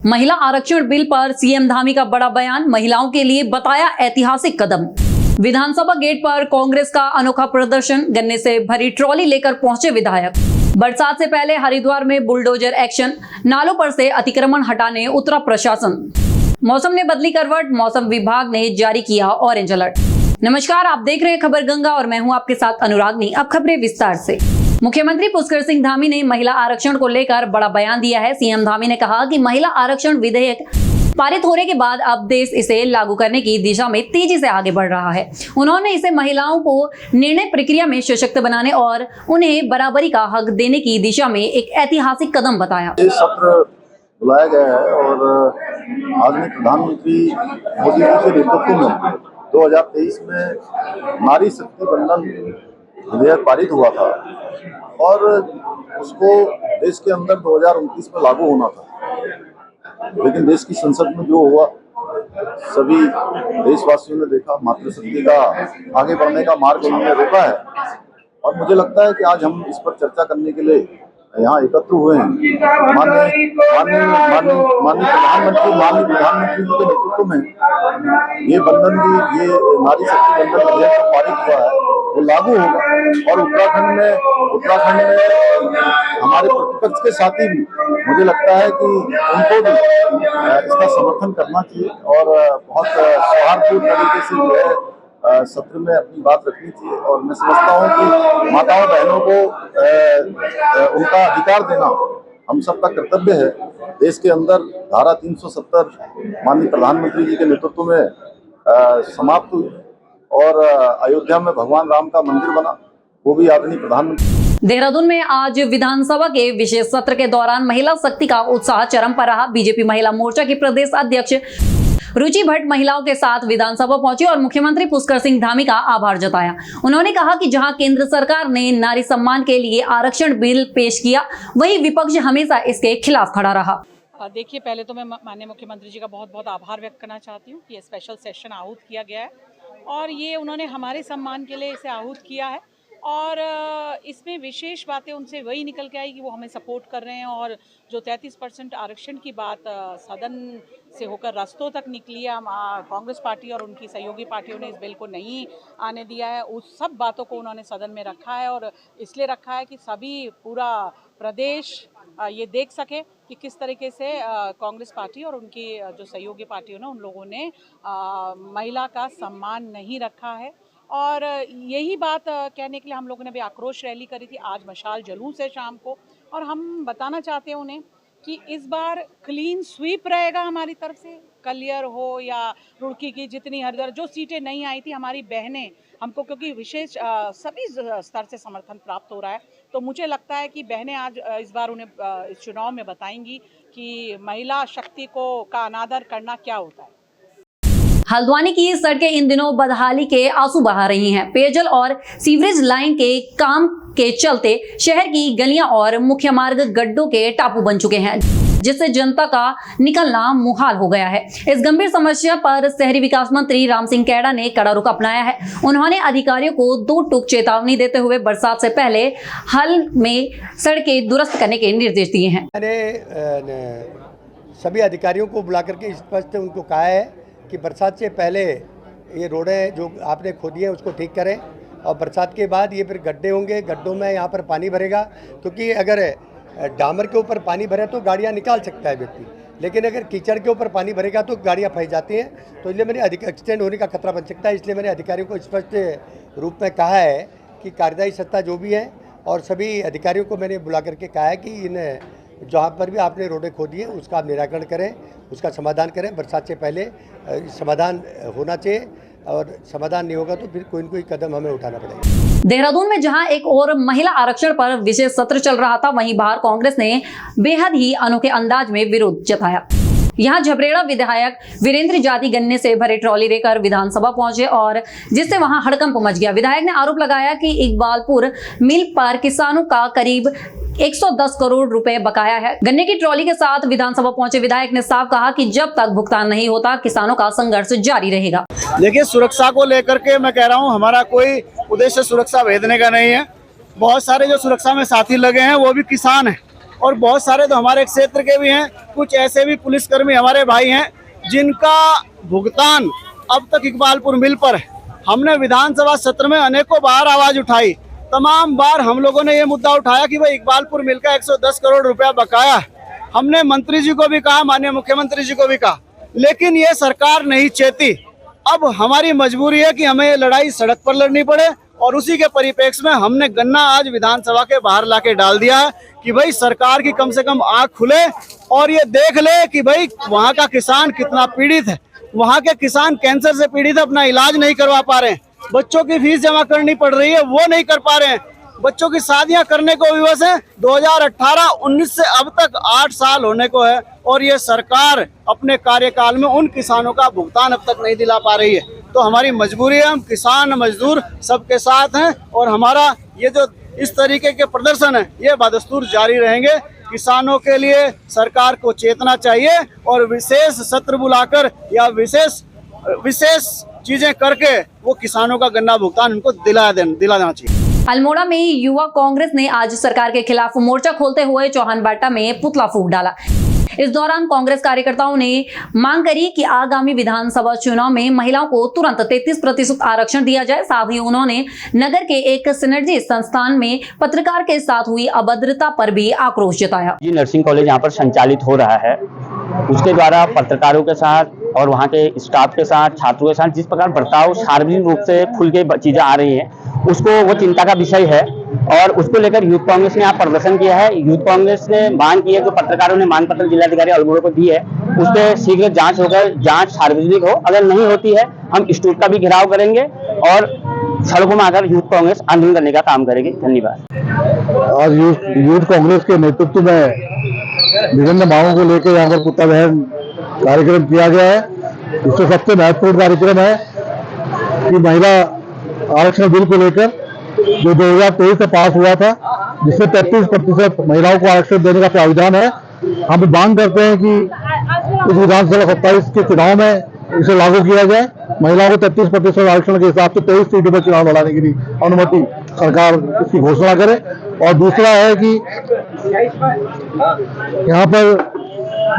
महिला आरक्षण बिल पर सीएम धामी का बड़ा बयान, महिलाओं के लिए बताया ऐतिहासिक कदम। विधानसभा गेट पर कांग्रेस का अनोखा प्रदर्शन, गन्ने से भरी ट्रॉली लेकर पहुंचे विधायक। बरसात से पहले हरिद्वार में बुलडोजर एक्शन, नालों पर से अतिक्रमण हटाने उतरा प्रशासन। मौसम ने बदली करवट, मौसम विभाग ने जारी किया ऑरेंज अलर्ट। नमस्कार, आप देख रहे हैं खबर गंगा और मैं हूं आपके साथ अनुरागनी। अब खबरें विस्तार से। मुख्यमंत्री पुष्कर सिंह धामी ने महिला आरक्षण को लेकर बड़ा बयान दिया है। सीएम धामी ने कहा कि महिला आरक्षण विधेयक पारित होने के बाद अब देश इसे लागू करने की दिशा में तेजी से आगे बढ़ रहा है। उन्होंने इसे महिलाओं को निर्णय प्रक्रिया में सशक्त बनाने और उन्हें बराबरी का हक देने की दिशा में एक ऐतिहासिक कदम बताया। ये सत्र बुलाया गया है और आदरणीय प्रधानमंत्री मोदी जी के नेतृत्व में 2023 में नारी शक्ति बंधन विधेयक पारित हुआ था और उसको देश के अंदर 2029 में लागू होना था। लेकिन देश की संसद में जो हुआ, सभी देशवासियों ने देखा, मातृशक्ति का आगे बढ़ने का मार्ग उन्होंने रोका है। और मुझे लगता है कि आज हम इस पर चर्चा करने के लिए यहाँ एकत्र हुए हैं। माननीय प्रधानमंत्री जी के नेतृत्व में ये बंधन भी, ये नारी शक्ति बंधन विधेयक पारित हुआ है, वो लागू होगा। और उत्तराखंड में हमारे प्रतिपक्ष के साथी भी, मुझे लगता है कि उनको भी इसका समर्थन करना चाहिए और बहुत सौहार्दपूर्ण तरीके से जो है सत्र में अपनी बात रखनी चाहिए। और मैं समझता हूँ कि माताओं बहनों को उनका अधिकार देना हम सबका कर्तव्य है। देश के अंदर धारा 370 माननीय प्रधानमंत्री जी के नेतृत्व में समाप्त हुई और अयोध्या में भगवान राम का मंदिर बना, वो भी आदरणीय प्रधानमंत्री। देहरादून में आज विधानसभा के विशेष सत्र के दौरान महिला शक्ति का उत्साह चरम पर रहा। बीजेपी महिला मोर्चा की प्रदेश अध्यक्ष रुचि भट्ट महिलाओं के साथ विधानसभा पहुंची और मुख्यमंत्री पुष्कर सिंह धामी का आभार जताया। उन्होंने कहा कि जहां केंद्र सरकार ने नारी सम्मान के लिए आरक्षण बिल पेश किया, वहीं विपक्ष हमेशा इसके खिलाफ खड़ा रहा। देखिए, पहले तो मैं माननीय मुख्यमंत्री जी का बहुत बहुत आभार व्यक्त करना चाहती हूँ कि ये स्पेशल सेशन आहूत किया गया है और ये उन्होंने हमारे सम्मान के लिए इसे आहूत किया है। और इसमें विशेष बातें उनसे वही निकल के आई कि वो हमें सपोर्ट कर रहे हैं और जो 33% आरक्षण की बात सदन से होकर रास्तों तक निकली है, कांग्रेस पार्टी और उनकी सहयोगी पार्टियों ने इस बिल को नहीं आने दिया है, उस सब बातों को उन्होंने सदन में रखा है। और इसलिए रखा है कि सभी पूरा प्रदेश ये देख सके कि किस तरीके से कांग्रेस पार्टी और उनकी जो सहयोगी पार्टियों ने, उन लोगों ने महिला का सम्मान नहीं रखा है। और यही बात कहने के लिए हम लोगों ने भी आक्रोश रैली करी थी, आज मशाल जुलूस है शाम को। और हम बताना चाहते हैं उन्हें कि इस बार क्लीन स्वीप रहेगा हमारी तरफ से। कलियर हो या रुड़की की जितनी हरिद्वार जो सीटें नहीं आई थी, हमारी बहनें हमको, क्योंकि विशेष सभी स्तर से समर्थन प्राप्त हो रहा है, तो मुझे लगता है कि बहनें आज इस बार उन्हें इस चुनाव में बताएंगी कि महिला शक्ति का अनादर करना क्या होता है। हल्द्वानी की सड़कें इन दिनों बदहाली के आंसू बहा रही हैं। पेयजल और सीवरेज लाइन के काम के चलते शहर की गलियां और मुख्य मार्ग गड्ढों के टापू बन चुके हैं, जिससे जनता का निकलना मुहाल हो गया है। इस गंभीर समस्या पर शहरी विकास मंत्री राम सिंह कैड़ा ने कड़ा रुख अपनाया है। उन्होंने अधिकारियों को 2 टूक चेतावनी देते हुए बरसात से पहले हाल में सड़कें दुरुस्त करने के निर्देश दिए हैं। मैंने सभी अधिकारियों को बुला करके स्पष्ट उनको कहा है कि बरसात से पहले ये रोडें जो आपने खोदी है उसको ठीक करें और बरसात के बाद ये फिर गड्ढे होंगे, गड्ढों में यहाँ पर पानी भरेगा, क्योंकि अगर डामर के ऊपर पानी भरे तो गाड़ियाँ निकाल सकता है व्यक्ति, लेकिन अगर कीचड़ के ऊपर पानी भरेगा तो गाड़ियाँ फंस जाती हैं, तो इसलिए मैंने एक्सीडेंट होने का खतरा बन सकता है। इसलिए मैंने अधिकारियों को स्पष्ट रूप में कहा है कि कार्यदायी सत्ता जो भी है और सभी अधिकारियों को मैंने बुला करके कहा है कि इन जहाँ पर भी आपने रोडें खोदी है उसका आप निराकरण करें, उसका समाधान करें। बरसात से पहले समाधान होना चाहिए और समाधान नहीं होगा तो फिर कोई न कोई कदम हमें उठाना पड़ेगा। देहरादून में जहां एक और महिला आरक्षण पर विशेष सत्र चल रहा था, वहीं बाहर कांग्रेस ने बेहद ही अनोखे अंदाज में विरोध जताया। यहाँ झबरेड़ा विधायक वीरेंद्र जाति गन्ने से भरे ट्रॉली लेकर विधानसभा पहुंचे और जिससे वहां हड़कंप मच गया। विधायक ने आरोप लगाया कि इकबालपुर मिल पर किसानों का करीब 110 करोड़ रुपए बकाया है। गन्ने की ट्रॉली के साथ विधानसभा पहुंचे विधायक ने साफ कहा कि जब तक भुगतान नहीं होता किसानों का संघर्ष जारी रहेगा। देखिए, सुरक्षा को लेकर के मैं कह रहा हूं, हमारा कोई उद्देश्य सुरक्षा भेदने का नहीं है। बहुत सारे जो सुरक्षा में साथी लगे हैं वो भी किसान हैं और बहुत सारे तो हमारे क्षेत्र के भी हैं, कुछ ऐसे भी पुलिसकर्मी हमारे भाई हैं जिनका भुगतान अब तक इकबालपुर मिल पर है। हमने विधानसभा सत्र में अनेकों बार आवाज उठाई, तमाम बार हम लोगों ने ये मुद्दा उठाया कि भाई इकबालपुर मिल का 110 करोड़ रुपया बकाया है। हमने मंत्री जी को भी कहा, माननीय मुख्यमंत्री जी को भी कहा, लेकिन ये सरकार नहीं चेती। अब हमारी मजबूरी है कि हमें ये लड़ाई सड़क पर लड़नी पड़े और उसी के परिप्रेक्ष्य में हमने गन्ना आज विधानसभा के बाहर लाके डाल दिया है कि भाई सरकार की कम से कम आंख खुले और ये देख ले कि भाई वहाँ का किसान कितना पीड़ित है। वहाँ के किसान कैंसर से पीड़ित है, अपना इलाज नहीं करवा पा रहे हैं, बच्चों की फीस जमा करनी पड़ रही है वो नहीं कर पा रहे हैं, बच्चों की शादियां करने को विवश है। 2018-19 से अब तक 8 साल होने को है और ये सरकार अपने कार्यकाल में उन किसानों का भुगतान अब तक नहीं दिला पा रही है। तो हमारी मजबूरी है, हम किसान मजदूर सबके साथ हैं और हमारा ये जो इस तरीके के प्रदर्शन है ये बदस्तूर जारी रहेंगे। किसानों के लिए सरकार को चेतना चाहिए और विशेष सत्र बुलाकर या विशेष चीजें करके वो किसानों का गन्ना भुगतान उनको दिलाना चाहिए। अल्मोड़ा में युवा कांग्रेस ने आज सरकार के खिलाफ मोर्चा खोलते हुए चौहान बाटा में पुतला फूंक डाला। इस दौरान कांग्रेस कार्यकर्ताओं ने मांग करी कि आगामी विधानसभा चुनाव में महिलाओं को तुरंत 33% आरक्षण दिया जाए। साथ ही उन्होंने नगर के एक सिनर्जी संस्थान में पत्रकार के साथ हुई अभद्रता पर भी आक्रोश जताया। जी नर्सिंग कॉलेज यहाँ पर संचालित हो रहा है, उसके द्वारा पत्रकारों के साथ और वहाँ के स्टाफ के साथ, छात्रों के साथ जिस प्रकार बर्ताव सार्वजनिक रूप से खुल के चीजें आ रही हैं, उसको वो चिंता का विषय है और उसको लेकर यूथ कांग्रेस ने यहाँ प्रदर्शन किया है। यूथ कांग्रेस ने मांग की है, जो पत्रकारों ने मांग पत्र जिलाधिकारी अल्मोड़ा को दी है, उस पर शीघ्र जांच होकर जांच सार्वजनिक हो। अगर नहीं होती है हम स्टूट का भी घेराव करेंगे और सड़कों में आकर यूथ कांग्रेस आंदोलन करने का काम करेगी। धन्यवाद। आज यूथ कांग्रेस के नेतृत्व में विभिन्न मांगों को लेकर यहाँ पर पुतला दहन कार्यक्रम किया गया है। इससे सबसे महत्वपूर्ण कार्यक्रम है कि महिला आरक्षण बिल को लेकर जो 2023 से पास हुआ था, जिसमें 33% महिलाओं को आरक्षण देने का प्रावधान है। हम मांग करते हैं कि इस विधानसभा 27 के चुनाव में इसे लागू किया जाए। महिलाओं को 33% आरक्षण के हिसाब से 23 सीटों पर चुनाव लड़ाने की अनुमति सरकार इसकी घोषणा करे। और दूसरा है कि यहाँ पर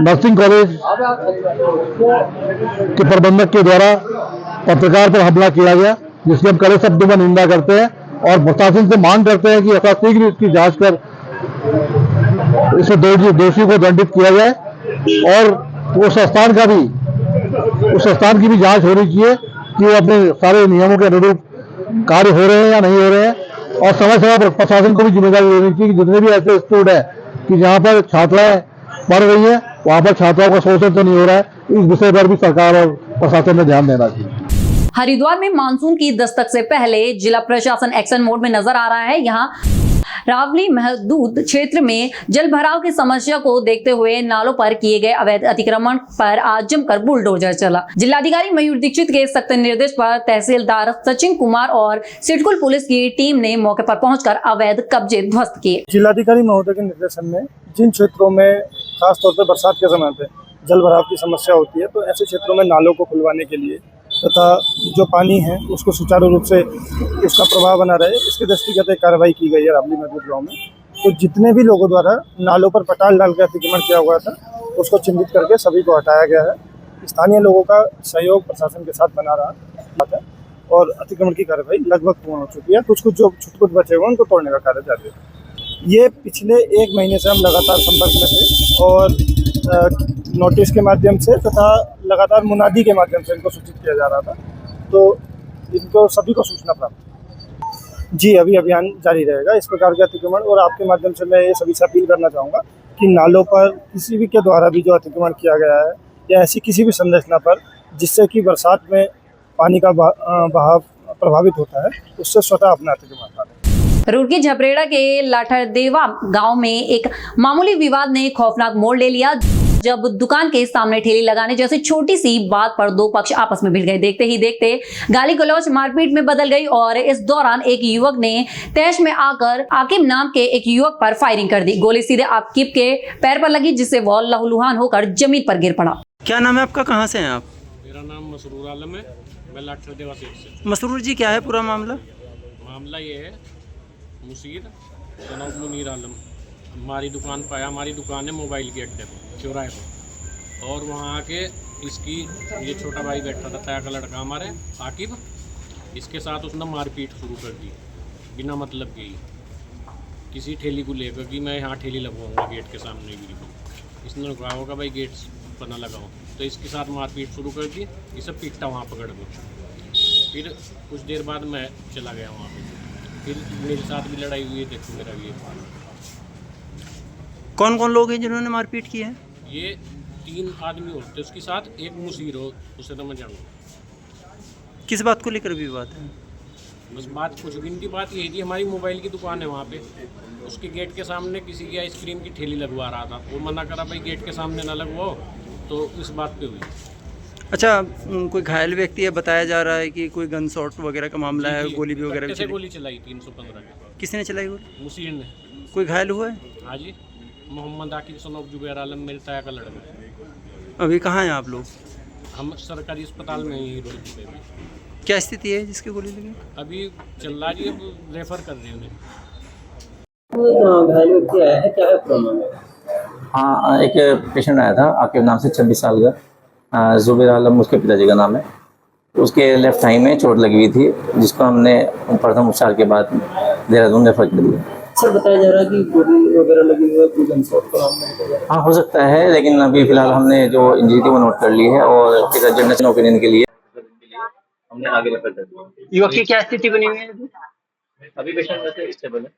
नर्सिंग कॉलेज के प्रबंधक के द्वारा पत्रकार पर हमला किया गया, जिसकी हम कड़े शब्दों में निंदा करते हैं और प्रशासन से मांग करते हैं कि यथाशीघ्र इसकी जांच कर इसे दोषी को दंडित किया जाए और उस संस्थान की भी जांच होनी चाहिए कि वो अपने सारे नियमों के अनुरूप कार्य हो रहे हैं या नहीं हो रहे हैं। और समय समय पर प्रशासन को भी जिम्मेदारी लेनी चाहिए कि जितने भी ऐसे स्कूल है कि जहाँ पर छात्राएं पढ़ रही है वहाँ पर छात्राओं का शोषण तो नहीं हो रहा है, इस विषय पर भी सरकार और प्रशासन ने ध्यान देना चाहिए। हरिद्वार में मानसून की दस्तक से पहले जिला प्रशासन एक्शन मोड में नजर आ रहा है। यहाँ रावली महदूद क्षेत्र में जल भराव की समस्या को देखते हुए नालों पर किए गए अवैध अतिक्रमण पर आज जमकर बुलडोजर चला। जिलाधिकारी मयूर दीक्षित के सख्त निर्देश पर तहसीलदार सचिन कुमार और सिडकुल पुलिस की टीम ने मौके पर पहुंचकर अवैध कब्जे ध्वस्त किए। जिलाधिकारी महोदय के निर्देशन में जिन क्षेत्रों में खासतौर पर बरसात के समय पे जल भराव की समस्या होती है, तो ऐसे क्षेत्रों में नालों को खुलवाने के लिए तथा जो पानी है उसको सुचारू रूप से उसका प्रवाह बना रहे, इसके दृष्टिगत एक कार्रवाई की गई है रावली महदूद गाँव में। तो जितने भी लोगों द्वारा नालों पर पटाल डाल के अतिक्रमण किया हुआ था उसको चिन्हित करके सभी को हटाया गया है। स्थानीय लोगों का सहयोग प्रशासन के साथ बना रहा है और अतिक्रमण की कार्रवाई लगभग पूर्ण हो चुकी है। कुछ जो छुट बचे हुए उनको तोड़ने का कार्य जारी है। ये पिछले 1 महीने से हम लगातार संपर्क में थे और नोटिस के माध्यम से तथा लगातार मुनादी के माध्यम से इनको सूचित किया जा रहा था, तो इनको सभी को सूचना प्राप्त। जी, अभी अभियान जारी रहेगा इस प्रकार के अतिक्रमण। और आपके माध्यम से मैं ये सभी से अपील करना चाहूँगा कि नालों पर किसी भी के द्वारा भी जो अतिक्रमण किया गया है या ऐसी किसी भी संरचना पर जिससे कि बरसात में पानी का बहाव प्रभावित होता है, उससे स्वतः अपना अतिक्रमण हटा दें। रुड़की झपरेड़ा के लाठरदेवा गांव में एक मामूली विवाद ने खौफनाक मोड़ ले लिया, जब दुकान के सामने ठेली लगाने जैसी छोटी सी बात पर दो पक्ष आपस में भिड़ गए। देखते ही देखते गाली गलौज मारपीट में बदल गई और इस दौरान एक युवक ने तैश में आकर आकिब नाम के एक युवक पर फायरिंग कर दी। गोली सीधे आकिब के पैर पर लगी, जिससे वह लहूलुहान होकर जमीन पर गिर पड़ा। क्या नाम है आपका, कहाँ से हैं आप? मेरा नाम मसरूर आलम है, मैं लाठरदेवा से। मसरूर जी, क्या है पूरा मामला? मामला ये है, मुसीर जनाब मुनीर आलम हमारी दुकान पर आया। हमारी दुकान है मोबाइल के अड्डे पर, चौराहे पर। और वहाँ आके इसकी ये छोटा भाई बैठा था, ताया का लड़का हमारे आकिब, इसके साथ उसने मारपीट शुरू कर दी बिना मतलब के ही, किसी ठेली को लेकर कि मैं यहाँ ठेली लगवाऊंगा गेट के सामने बिल्कुल। इसने कहा होगा भाई गेट पर ना लगाओ, तो इसके साथ मारपीट शुरू कर दी। इसे पीटता वहाँ पकड़ को। फिर कुछ देर बाद मैं चला गया वहाँ पे। फिर मेरे साथ भी लड़ाई हुई है, देखो मेरा ये कौन कौन लोग हैं जिन्होंने मारपीट की है? ये 3 आदमी होते उसके साथ, एक मुसीर हो, उसे तो मैं जानूँ। किस बात को लेकर भी बात है? बस बात कुछ गिनती बात यही थी, हमारी मोबाइल की दुकान है वहाँ पे, उसके गेट के सामने किसी की आइसक्रीम की ठेली लगवा रहा था। वो मना करा भाई गेट के सामने ना लगवाओ, तो इस बात पे हुई। अच्छा, कोई घायल व्यक्ति है? बताया जा रहा है कि कोई गन शॉट वगैरह का मामला है, गोली भी वगैरह भी कैसे चली? गोली चलाई 315 की। किसने चलाई गोली? मुसीर ने। कोई घायल हुआ है? हाँ जी, मोहम्मद आकिब सनोफ जुबैर आलम, मेरे ताया का लड़का। अभी कहाँ हैं आप लोग? हम सरकारी अस्पताल में ही रोड पे भी। क्या स्थिति है जिसकी गोली लगी? अभी चल रहा जी, अब रेफर कर रहे हैं उन्हें। हाँ, एक पेशेंट आया था आकिब नाम से, 26 साल का, जुबैर आलम उसके पिताजी का नाम है। उसके लेफ्ट थाई में चोट लगी हुई थी, जिसको हमने प्रथम उपचार के बाद देहरादून रेफर कर दिया। सर बताया जा रहा है कि गोली वगैरह लगी हुई है, कोई गन शॉट का मामला है? हाँ, हो सकता है, लेकिन अभी फिलहाल हमने जो इंजरी थी वो नोट कर ली है और फिर जनरल ओपिनियन के लिए हमने आगे रेफर कर दिया। युवक की क्या स्थिति बनी हुई है? अभी पेशेंट वैसे स्टेबल है।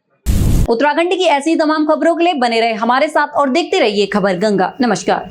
उत्तराखंड की ऐसी तमाम खबरों के लिए बने रहे हमारे साथ और देखते रहिए खबर गंगा। नमस्कार।